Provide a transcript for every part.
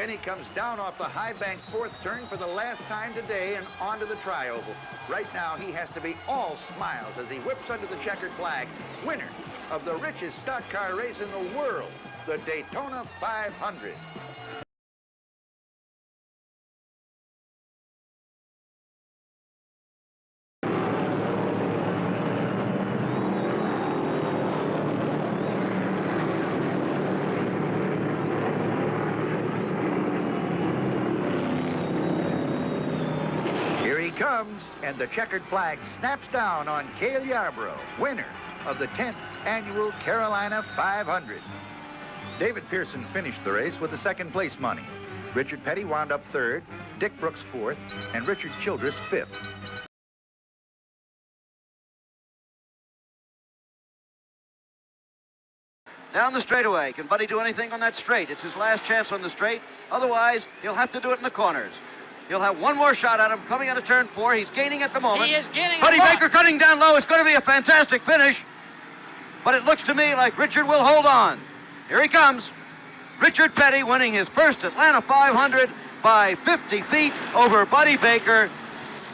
Penny comes down off the high bank fourth turn for the last time today and onto the tri-oval. Right now, he has to be all smiles as he whips under the checkered flag. Winner of the richest stock car race in the world, the Daytona 500. Comes, and the checkered flag snaps down on Cale Yarborough, winner of the 10th annual Carolina 500. David Pearson finished the race with the second place money. Richard Petty wound up third, Dick Brooks fourth, and Richard Childress fifth. Down the straightaway. Can Buddy do anything on that straight? It's his last chance on the straight. Otherwise, he'll have to do it in the corners. He'll have one more shot at him coming out of turn 4. He's gaining at the moment. He is gaining. Buddy Baker cutting down low. It's going to be a fantastic finish. But it looks to me like Richard will hold on. Here he comes. Richard Petty winning his first Atlanta 500 by 50 feet over Buddy Baker.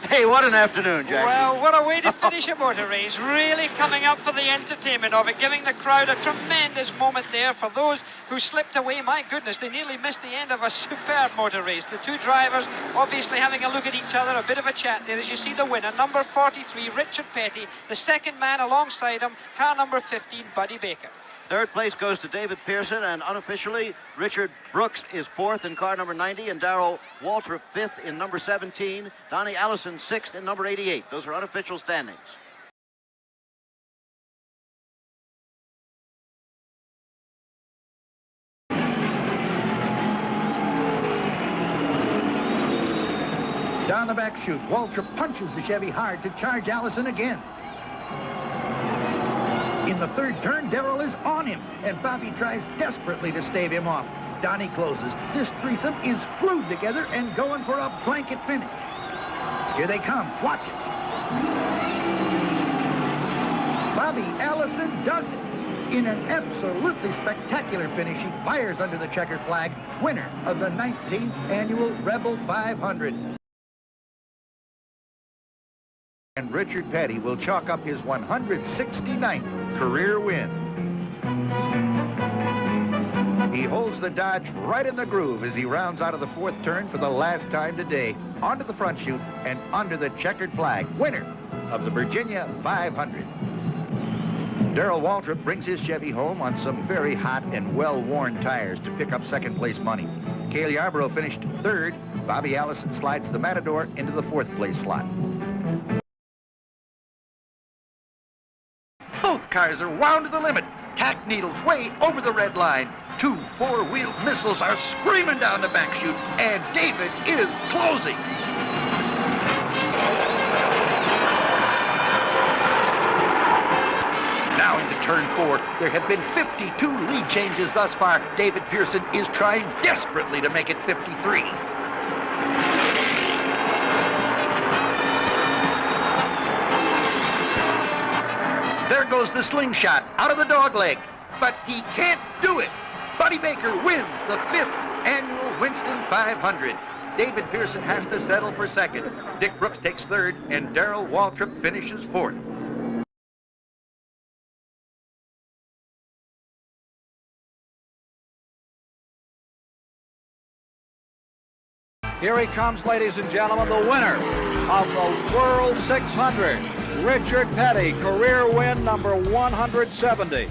Hey, what an afternoon, Jack. Well, what a way to finish a motor race. Really coming up for the entertainment of it, giving the crowd a tremendous moment there. For those who slipped away, my goodness, they nearly missed the end of a superb motor race. The two drivers obviously having a look at each other, a bit of a chat there as you see the winner, number 43, Richard Petty. The second man alongside him, car number 15, Buddy Baker. Third place goes to David Pearson, and unofficially, Richard Brooks is fourth in car number 90, and Darrell Waltrip fifth in number 17, Donnie Allison sixth in number 88. Those are unofficial standings. Down the back chute, Waltrip punches the Chevy hard to charge Allison again. In the third turn, Darrell is on him, and Bobby tries desperately to stave him off. Donnie closes. This threesome is glued together and going for a blanket finish. Here they come. Watch it. Bobby Allison does it. In an absolutely spectacular finish, he fires under the checkered flag, winner of the 19th annual Rebel 500. And Richard Petty will chalk up his 169th career win. He holds the Dodge right in the groove as he rounds out of the fourth turn for the last time today, onto the front chute and under the checkered flag, winner of the Virginia 500. Darrell Waltrip brings his Chevy home on some very hot and well-worn tires to pick up second place money. Cale Yarborough finished third. Bobby Allison slides the Matador into the fourth place slot. Both cars are wound to the limit. Tack needles way over the red line. Two four-wheeled missiles are screaming down the back chute, and David is closing. Now into turn 4. There have been 52 lead changes thus far. David Pearson is trying desperately to make it 53. There goes the slingshot out of the dogleg, but he can't do it. Buddy Baker wins the 5th annual Winston 500. David Pearson has to settle for second. Dick Brooks takes third, and Darrell Waltrip finishes fourth. Here he comes, ladies and gentlemen, the winner of the World 600. Richard Petty, career win number 170.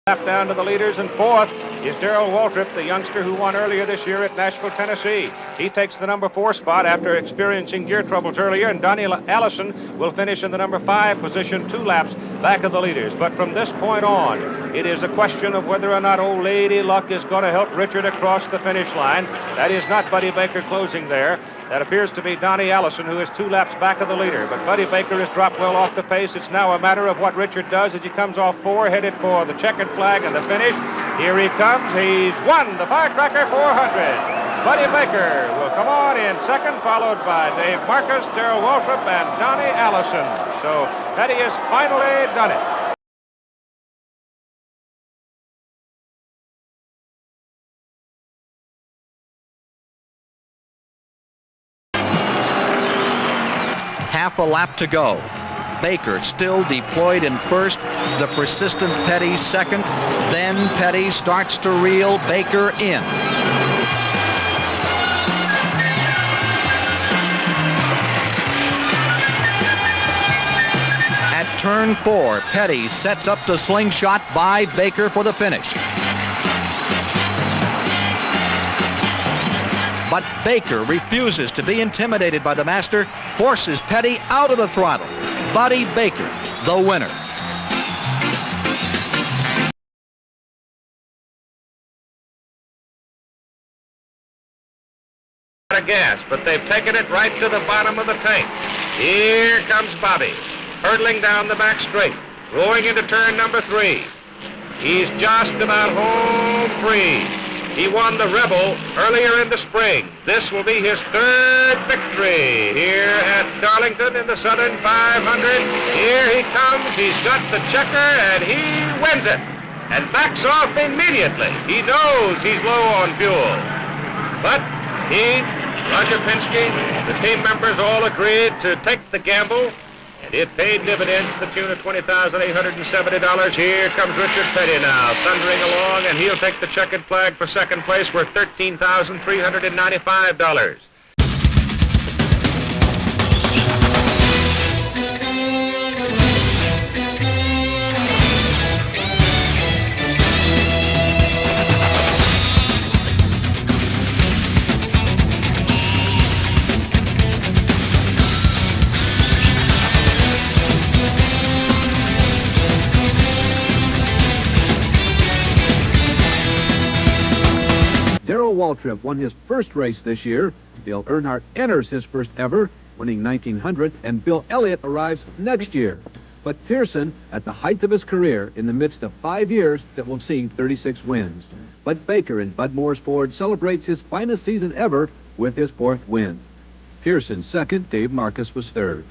Down to the leaders, and fourth is Darrell Waltrip, the youngster who won earlier this year at Nashville, Tennessee. He takes the number 4 spot after experiencing gear troubles earlier, and Donnie Allison will finish in the number 5 position, 2 laps back of the leaders. But from this point on, it is a question of whether or not old Lady Luck is going to help Richard across the finish line. That is not Buddy Baker closing there. That appears to be Donnie Allison, who is 2 laps back of the leader. But Buddy Baker has dropped well off the pace. It's now a matter of what Richard does as he comes off 4, headed for the checkered flag and the finish. Here he comes. He's won the Firecracker 400. Buddy Baker will come on in second, followed by Dave Marcus, Darrell Waltrip, and Donnie Allison. So Petty has finally done it. Half a lap to go. Baker still deployed in first, the persistent Petty second. Then Petty starts to reel Baker in. At turn 4, Petty sets up the slingshot by Baker for the finish. But Baker refuses to be intimidated by the master, forces Petty out of the throttle. Buddy Baker, the winner. Out of gas, but they've taken it right to the bottom of the tank. Here comes Bobby, hurtling down the back straight, going into turn number 3. He's just about home free. He won the Rebel earlier in the spring. This will be his 3rd victory here at Darlington in the Southern 500. Here he comes. He's got the checker, and he wins it and backs off immediately. He knows he's low on fuel. But he, Roger Penske, the team members all agreed to take the gamble, and it paid dividends to the tune of $20,870. Here comes Richard Petty now, thundering along, and he'll take the checkered flag for second place worth $13,395. Darrell Waltrip won his first race this year. Bill Earnhardt enters his first ever, winning 1900, and Bill Elliott arrives next year. But Pearson, at the height of his career, in the midst of 5 years that will see 36 wins. But Baker in Bud Moore's Ford celebrates his finest season ever with his 4th win. Pearson second, Dave Marcus was third.